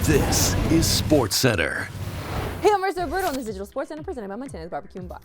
This is Sportscentre. Hey, I'm Marissa Roberto on this digital Sports Center presented by Montana's Barbecue and Bar.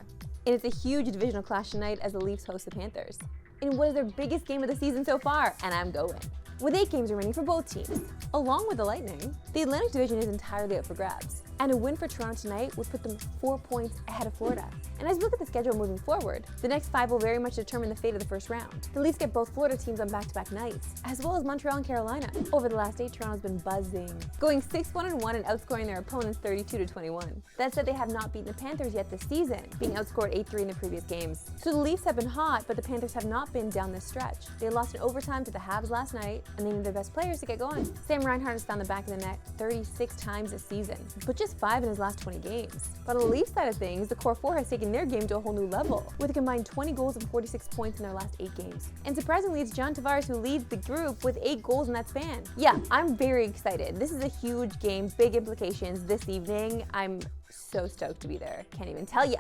And it's a huge divisional clash tonight as the Leafs host the Panthers. In what is their biggest game of the season so far, and I'm going. With 8 games remaining for both teams, along with the Lightning, the Atlantic Division is entirely up for grabs. And a win for Toronto tonight would put them 4 points ahead of Florida. And as we look at the schedule moving forward, the next 5 will very much determine the fate of the first round. The Leafs get both Florida teams on back-to-back nights, as well as Montreal and Carolina. Over the last 8, Toronto's been buzzing, going 6-1-1 and outscoring their opponents 32-21. That said, they have not beaten the Panthers yet this season, being outscored 8-3 in the previous games. So the Leafs have been hot, but the Panthers have not been down this stretch. They lost in overtime to the Habs last night, and they need their best players to get going. Sam Reinhart has found the back of the net 36 times this season, but just 5 in his last 20 games. But on the Leafs side of things, the core 4 has taken their game to a whole new level, with a combined 20 goals and 46 points in their last 8 games. And surprisingly, it's John Tavares who leads the group with 8 goals in that span. Yeah, I'm very excited. This is a huge game, big implications this evening. I'm so stoked to be there. Can't even tell ya.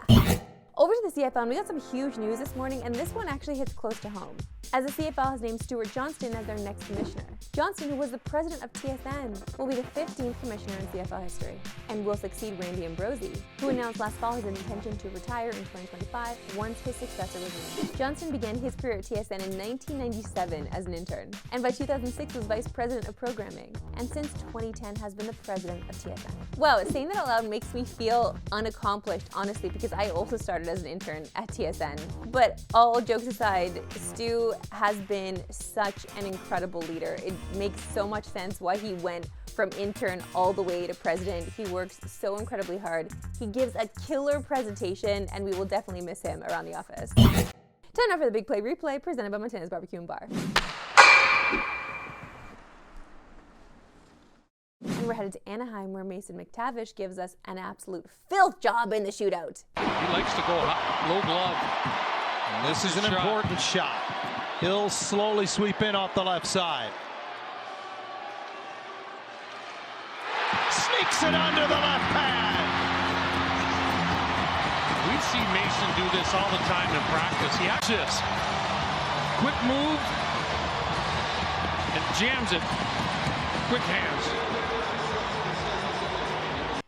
Over to the CFL, and we got some huge news this morning, and this one actually hits close to home, as the CFL has named Stewart Johnston as their next commissioner. Johnston, who was the president of TSN, will be the 15th commissioner in CFL history, and will succeed Randy Ambrosie, who announced last fall his intention to retire in 2025 once his successor was named. Johnston began his career at TSN in 1997 as an intern, and by 2006 was vice president of programming, and since 2010 has been the president of TSN. Wow, saying that out loud makes me feel unaccomplished, honestly, because I also started as an intern at TSN. But all jokes aside, Stu has been such an incredible leader. It makes so much sense why he went from intern all the way to president. He works so incredibly hard. He gives a killer presentation, and we will definitely miss him around the office. Time now for the Big Play Replay, presented by Montana's Barbecue and Bar. And we're headed to Anaheim, where Mason McTavish gives us an absolute filth job in the shootout. He likes to go low glove. And this is an important shot. He'll slowly sweep in off the left side. Sneaks it under the left pad. We see Mason do this all the time in practice. He has this quick move and jams it. Quick hands.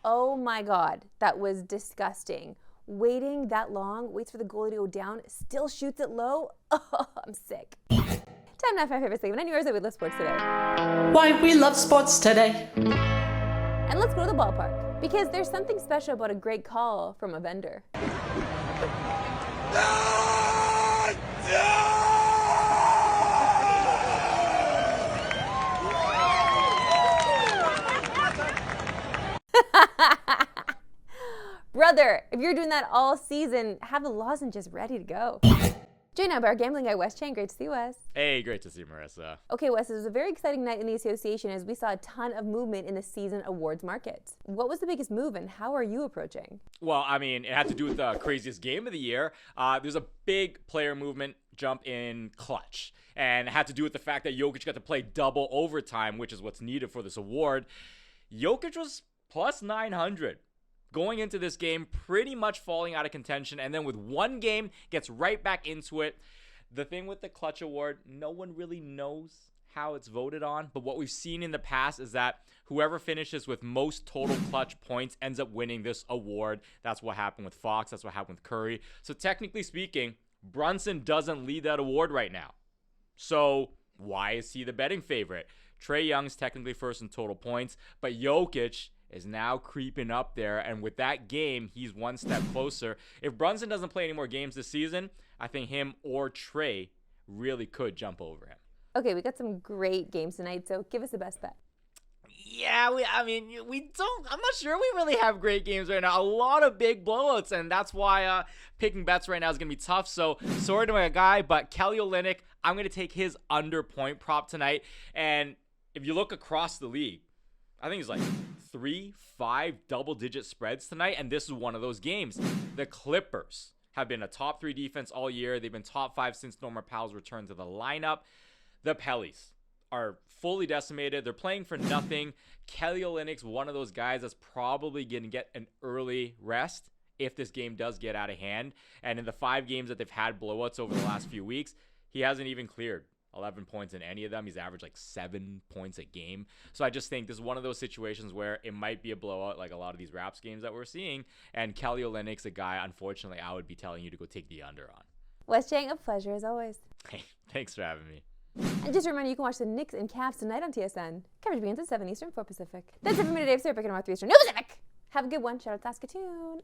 Oh my God, that was disgusting. Waiting that long, waits for the goalie to go down, still shoots it low. Oh, I'm sick. Time now for my favorite segment. And yours, we love sports today. Why we love sports today. And let's go to the ballpark, because there's something special about a great call from a vendor. Brother, if you're doing that all season, have the lozenges ready to go. Joined now by our gambling guy, Wes Chang. Great to see you, Wes. Hey, great to see you, Marissa. Okay, Wes, it was a very exciting night in the association as we saw a ton of movement in the season awards market. What was the biggest move, and how are you approaching? Well, I mean, it had to do with the craziest game of the year. There's a big player movement jump in clutch, and it had to do with the fact that Jokic got to play double overtime, which is what's needed for this award. Jokic was plus 900. Going into this game, pretty much falling out of contention, and then with one game, gets right back into it. The thing with the Clutch Award, no one really knows how it's voted on, but what we've seen in the past is that whoever finishes with most total clutch points ends up winning this award. That's what happened with Fox. That's what happened with Curry. So technically speaking, Brunson doesn't lead that award right now. So why is he the betting favorite? Trae Young's technically first in total points, but Jokic is now creeping up there, and with that game, he's one step closer. If Brunson doesn't play any more games this season, I think him or Trae really could jump over him. Okay, we got some great games tonight, so give us the best bet. Yeah, I'm not sure we really have great games right now. A lot of big blowouts, and that's why picking bets right now is going to be tough. So, sorry to my guy, but Kelly Olynyk, I'm going to take his under point prop tonight. And if you look across the league, I think it's like 3-5 double-digit spreads tonight, and this is one of those games. The Clippers have been a top 3 defense all year. They've been top 5 since Norman Powell's returned to the lineup. The Pellies are fully decimated. They're playing for nothing. Kelly Olynyk's one of those guys that's probably going to get an early rest if this game does get out of hand. And in the 5 games that they've had blowouts over the last few weeks, he hasn't even cleared 11 points in any of them. He's averaged like 7 points a game. So I just think this is one of those situations where it might be a blowout like a lot of these Raps games that we're seeing. And Kelly Olynyk's a guy, unfortunately, I would be telling you to go take the under on. Wes Chang, a pleasure as always. Hey, thanks for having me. And just a reminder, you can watch the Knicks and Cavs tonight on TSN. Coverage begins at 7 Eastern, 4 Pacific. That's it for me today. Sarah Pick and 3 Eastern. No Pacific! Have a good one. Shout out to Saskatoon.